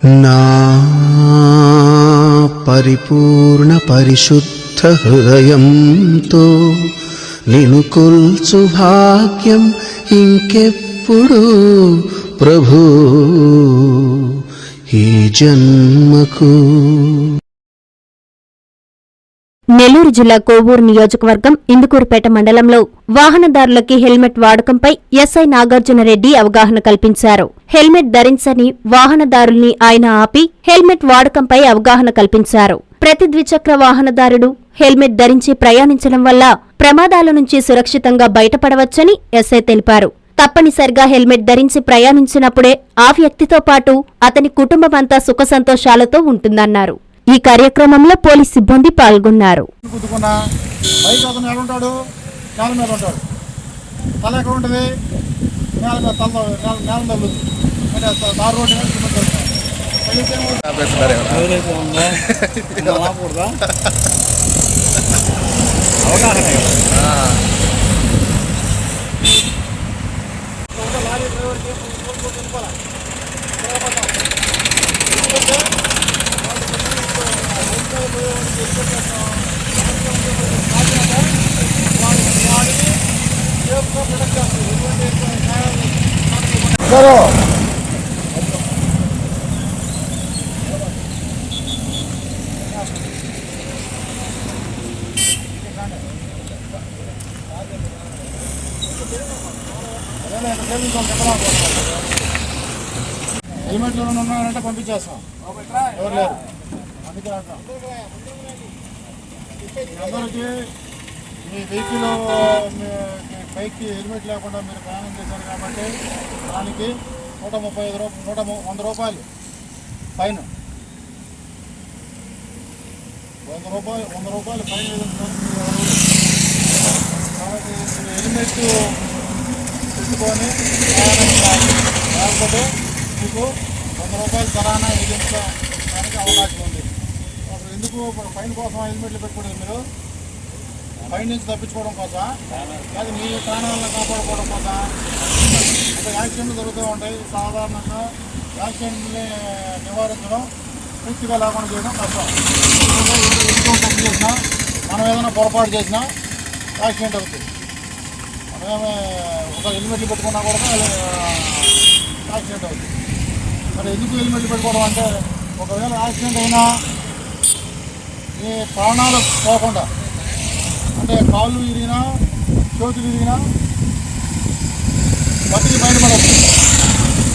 నా పరిపూర్ణ పరిశుద్ధ హృదయంతో నిన్ను కొల్చు భాగ్యం ఇంకెప్పుడు ప్రభు ఈ జన్మకు. నెల్లూరు జిల్లా కోవూరు నియోజకవర్గం ఇందుకూరుపేట మండలంలో వాహనదారులకి హెల్మెట్ వాడకంపై ఎస్ఐ నాగార్జునరెడ్డి అవగాహన కల్పించారు. హెల్మెట్ ధరించని వాహనదారుల్ని ఆయన ఆపి హెల్మెట్ వాడకంపై అవగాహన కల్పించారు. ప్రతి ద్విచక్ర వాహనదారుడు హెల్మెట్ ధరించి ప్రయాణించడం వల్ల ప్రమాదాల నుంచి సురక్షితంగా బయటపడవచ్చని ఎస్ఐ తెలిపారు. తప్పనిసరిగా హెల్మెట్ ధరించి ప్రయాణించినప్పుడే ఆ వ్యక్తితో పాటు అతని కుటుంబమంతా సుఖ సంతోషాలతో ఉంటుందన్నారు. ఈ కార్యక్రమంలో పోలీస్ సిబ్బంది పాల్గొన్నారు. హెల్మెట్లు ఉన్నారంటే పంపించేస్తాం, ఎవరు లేరు. అందుకే అందరికీ మీ వెహికల్ బైక్కి హెల్మెట్ లేకుండా మీరు ప్రయాణం చేశారు కాబట్టి దానికి 100 రూపాయలు ఫైన్. 100 రూపాయలు ఫైన్ వేసుకుంటారు. కాబట్టి మీరు హెల్మెట్ పెట్టుకొని ప్రయాణం చేయాలి. లేకపోతే మీకు 100 రూపాయలు చలానా విధించడానికి అవకాశం ఉంది. అసలు ఎందుకు ఫైన్ కోసం హెల్మెట్లు పెట్టుకోవడం? మీరు ఫైన్ నుంచి తప్పించుకోవడం కోసం, లేదా మీ ప్రాణాలను కాపాడుకోవడం కోసం. అంటే యాక్సిడెంట్లు జరుగుతూ ఉంటాయి. సాధారణంగా యాక్సిడెంట్ని నివారించడం, పూర్తిగా లేకుండా చేయడం కష్టం. ఎందుకు తప్పు చేసినా, మనం ఏదైనా పొరపాటు చేసినా యాక్సిడెంట్ అవుతుంది. మనమేమే ఒక హెల్మెట్లు పెట్టుకున్నా కూడా యాక్సిడెంట్ అవుతుంది. మరి ఎందుకు హెల్మెట్లు పెట్టుకోవడం అంటే, ఒకవేళ యాక్సిడెంట్ అయినా మీ ప్రాణాలు పోకుండా, అంటే కాళ్ళు విరిగినా చేతులు విరిగినా బతికి బయటపడవచ్చు.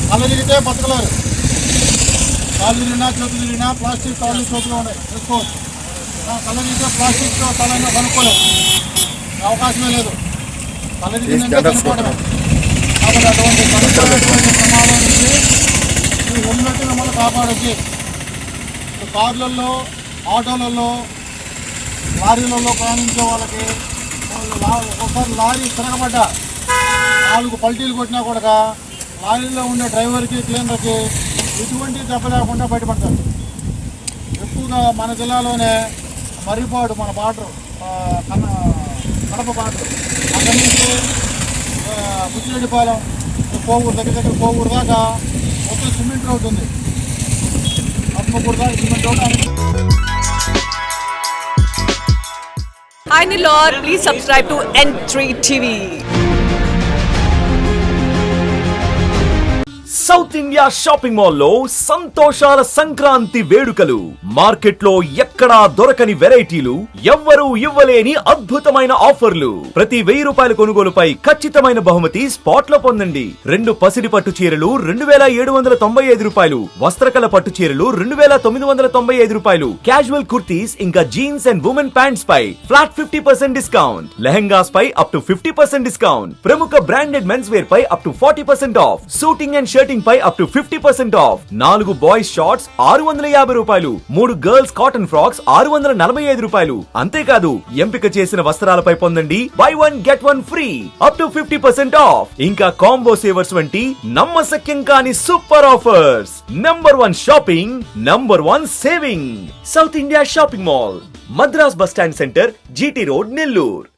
కళ్ళు విరిగితే బతకలేరు. కాళ్ళు విరిగినా చేతులు విరిగినా ప్లాస్టిక్ కాళ్ళు చేతులు ఉన్నాయి, వేసుకోవచ్చు. కళ్ళు విరిగితే ప్లాస్టిక్ తలైనా కనుక్కోలేదు, అవకాశమే లేదు. కళ్ళు విరిగిందంటే చనిపోవడమే. కాబట్టి అటువంటి కనుక్కోలేటువంటి ప్రమాదం నుంచి ఈ హెల్మెట్ మిమ్మల్ని కాపాడొచ్చు. కార్లలో, ఆటోలలో, లారీలలో ప్రయాణించే వాళ్ళకి ఒకసారి లారీ తిరగబడ్డా 4 పల్టీలు కొట్టినా కూడా లారీలో ఉండే డ్రైవర్కి, క్లీనర్కి ఎటువంటి దెబ్బ లేకుండా బయటపడతారు. ఎక్కువగా మన జిల్లాలోనే మర్రిపాడు, మన బార్డర్, కడప బార్డర్, అక్కడి నుంచి బుచ్చిరెడ్డిపాలెం, కోవూరు, దగ్గర కోవూరు దాకా మొత్తం సిమెంట్ రోడ్ ఉంది. ఆత్మకూరు దాకా cement road. Hi Nilor, please subscribe to N3 TV. South India shopping మాల్లో సంతోషాల సంక్రాంతి వేడుకలు. మార్కెట్ లో ఎక్కడా దొరకని వెరైటీలు, ఎవ్వరూ ఇవ్వలేని అద్భుతమైన ఆఫర్లు. ప్రతి 1000 రూపాయల కొనుగోలుపై ఖచ్చితమైన బహుమతి స్పాట్ లో పొందండి. 2 పసిడి పట్టు చీరలు 2795 రూపాయలు, వస్త్రకల పట్టు చీరలు 2995 రూపాయలు, క్యాజువల్ కుర్తీస్ ఇంకా జీన్స్ అండ్ ఉమెన్ ప్యాంట్స్ పై ఫ్లాట్ 50% డిస్కౌంట్. లెహంగాస్ పై అప్ టు 50% డిస్కౌంట్. ప్రముఖ బ్రాండెడ్ మెన్స్ వేర్ పై up to 40% off. Suiting and shirting పై up to 50% off. 4 boys shorts 650 రూపాయలు, 3 గర్ల్స్ కాటన్ ఫ్రాక్స్ 645 రూపాయలు. అంతేకాదు, ఎంపిక చేసిన వస్త్రాలపై పొందండి by 1 get 1 free, up to 50% of. ఇంకా కాంబో సేవర్స్ వంటి నమ్మశక్యం కాని super offers. Number 1 shopping, number 1 saving. South India shopping mall, Madras bus stand centre, GT road, Nellore.